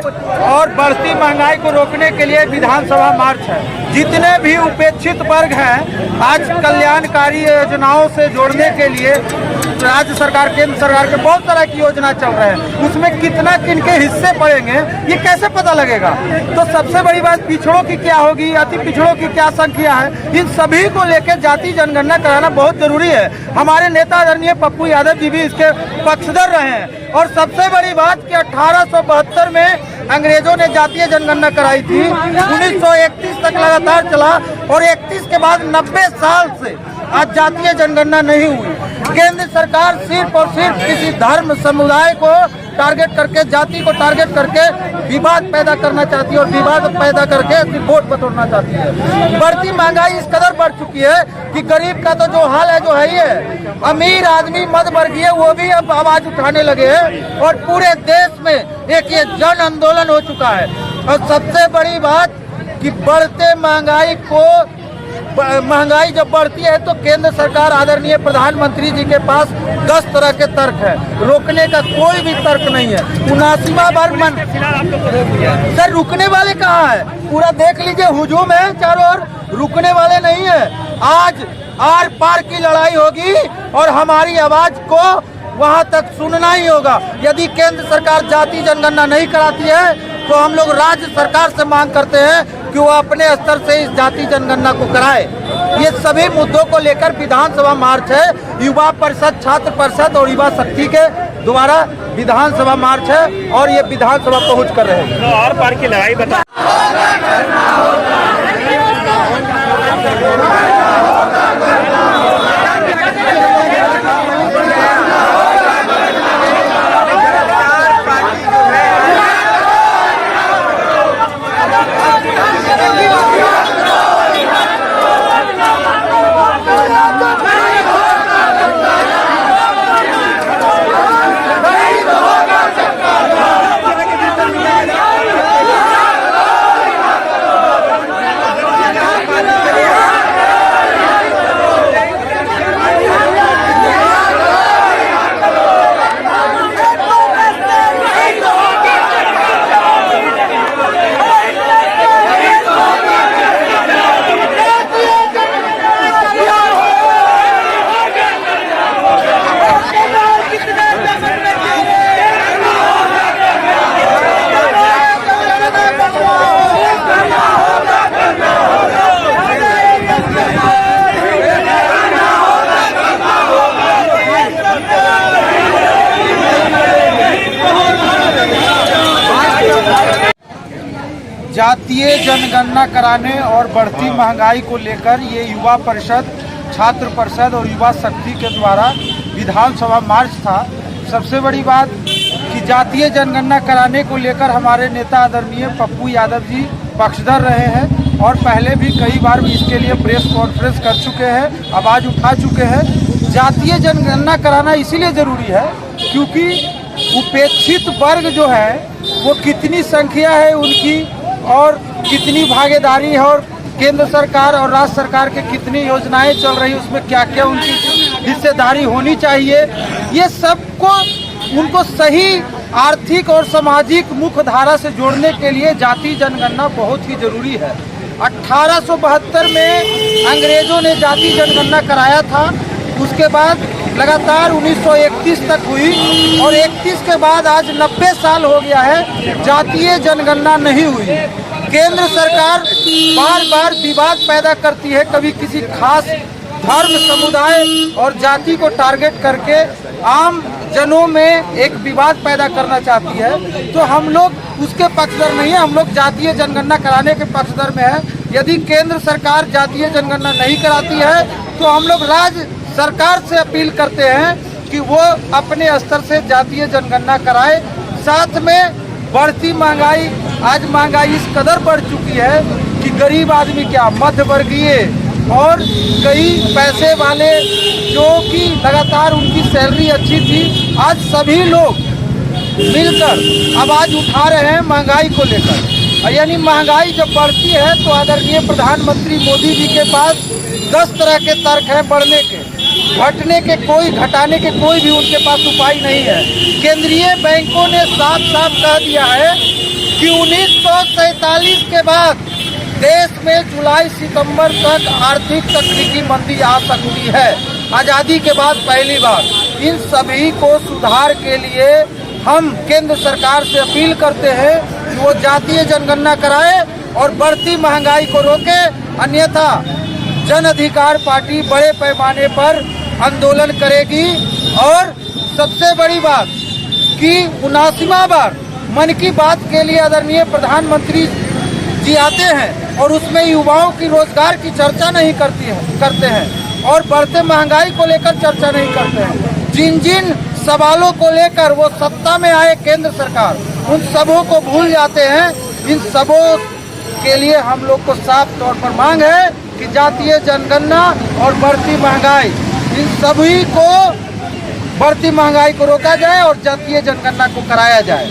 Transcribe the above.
और बढ़ती महंगाई को रोकने के लिए विधानसभा मार्च है। जितने भी उपेक्षित वर्ग हैं आज कल्याणकारी योजनाओं से जोड़ने के लिए राज्य सरकार केंद्र सरकार के बहुत तरह की योजना चल रहे हैं, उसमें कितना किनके हिस्से पड़ेंगे ये कैसे पता लगेगा। तो सबसे बड़ी बात पिछड़ों की क्या होगी, अति पिछड़ों की क्या संख्या है, इन सभी को लेकर जाति जनगणना कराना बहुत जरूरी है। हमारे नेता आदरणीय पप्पू यादव जी भी इसके पक्षधर रहे हैं। और सबसे बड़ी बात कि 1872 में अंग्रेजों ने जातीय जनगणना कराई थी, 1931 तक लगातार चला और 31 के बाद 90 साल से आज जातीय जनगणना नहीं हुई। केंद्र सरकार सिर्फ और सिर्फ किसी धर्म समुदाय को टारगेट करके, जाति को टारगेट करके विवाद पैदा करना चाहती है और विवाद पैदा करके सिर्फ वोट बटोरना चाहती है। बढ़ती महंगाई इस कदर बढ़ चुकी है कि गरीब का तो जो हाल है जो है ही है, अमीर आदमी मध्य वर्गीय वो भी अब आवाज उठाने लगे हैं और पूरे देश में एक ये जन आंदोलन हो चुका है। और सबसे बड़ी बात कि बढ़ते महंगाई जब बढ़ती है तो केंद्र सरकार आदरणीय प्रधानमंत्री जी के पास 10 तरह के तर्क है, रोकने का कोई भी तर्क नहीं है। 79वां बार सर रुकने वाले कहाँ है, पूरा देख लीजिए हुजूम है चारों ओर, रुकने वाले नहीं है। आज आर पार की लड़ाई होगी और हमारी आवाज को वहां तक सुनना ही होगा। यदि केंद्र सरकार जाति जनगणना नहीं कराती है तो हम लोग राज्य सरकार से मांग करते हैं कि वो अपने स्तर से इस जाति जनगणना को कराए। ये सभी मुद्दों को लेकर विधानसभा मार्च है। युवा परिषद, छात्र परिषद और युवा शक्ति के द्वारा विधानसभा मार्च है और ये विधानसभा पहुंच कर रहे हैं। तो और पार की लड़ाई बता जातीय जनगणना कराने और बढ़ती महंगाई को लेकर ये युवा परिषद, छात्र परिषद और युवा शक्ति के द्वारा विधानसभा मार्च था। सबसे बड़ी बात कि जातीय जनगणना कराने को लेकर हमारे नेता आदरणीय पप्पू यादव जी पक्षधर रहे हैं और पहले भी कई बार इसके लिए प्रेस कॉन्फ्रेंस कर चुके हैं, आवाज़ उठा चुके हैं। जातीय जनगणना कराना इसीलिए ज़रूरी है क्योंकि उपेक्षित वर्ग जो है वो कितनी संख्या है उनकी और कितनी भागीदारी है और केंद्र सरकार और राज्य सरकार के कितनी योजनाएं चल रही है, उसमें क्या क्या उनकी हिस्सेदारी होनी चाहिए, ये सबको उनको सही आर्थिक और सामाजिक मुख्य धारा से जोड़ने के लिए जाति जनगणना बहुत ही जरूरी है। 1872 में अंग्रेजों ने जाति जनगणना कराया था, उसके बाद लगातार 1931 तक हुई और 31 के बाद आज 90 साल हो गया है जातीय जनगणना नहीं हुई। केंद्र सरकार बार बार विवाद पैदा करती है, कभी किसी खास धर्म समुदाय और जाति को टारगेट करके आम जनों में एक विवाद पैदा करना चाहती है। तो हम लोग उसके पक्षधर नहीं है, हम लोग जातीय जनगणना कराने के पक्षधर में है। यदि केंद्र सरकार जातीय जनगणना नहीं कराती है तो हम लोग राज्य सरकार से अपील करते हैं कि वो अपने स्तर से जातीय जनगणना कराए। साथ में बढ़ती महंगाई, आज महंगाई इस कदर बढ़ चुकी है कि गरीब आदमी क्या, मध्य वर्गीय और कई पैसे वाले जो कि लगातार उनकी सैलरी अच्छी थी, आज सभी लोग मिलकर आवाज उठा रहे हैं महंगाई को लेकर। यानी महंगाई जब बढ़ती है तो आदरणीय प्रधानमंत्री मोदी जी के पास 10 तरह के तर्क हैं बढ़ने के, घटने के कोई, घटाने के कोई भी उनके पास उपाय नहीं है। केंद्रीय बैंकों ने साफ साफ कह दिया है कि 1947 के बाद देश में जुलाई सितंबर तक आर्थिक तकनीकी मंदी आ सकती है। आज़ादी के बाद पहली बार। इन सभी को सुधार के लिए हम केंद्र सरकार से अपील करते हैं कि वो जातीय जनगणना कराए और बढ़ती महंगाई को रोके, अन्यथा जन अधिकार पार्टी बड़े पैमाने पर आंदोलन करेगी। और सबसे बड़ी बात कि 79वां बार मन की बात के लिए आदरणीय प्रधानमंत्री जी आते हैं और उसमें युवाओं की रोजगार की चर्चा नहीं करते हैं और बढ़ते महंगाई को लेकर चर्चा नहीं करते हैं। जिन जिन सवालों को लेकर वो सत्ता में आए केंद्र सरकार, उन सबों को भूल जाते हैं। इन सबों के लिए हम लोग को साफ तौर पर मांग है कि जातीय जनगणना और बढ़ती महंगाई, इन सभी को बढ़ती महंगाई को रोका जाए और जातीय जनगणना को कराया जाए।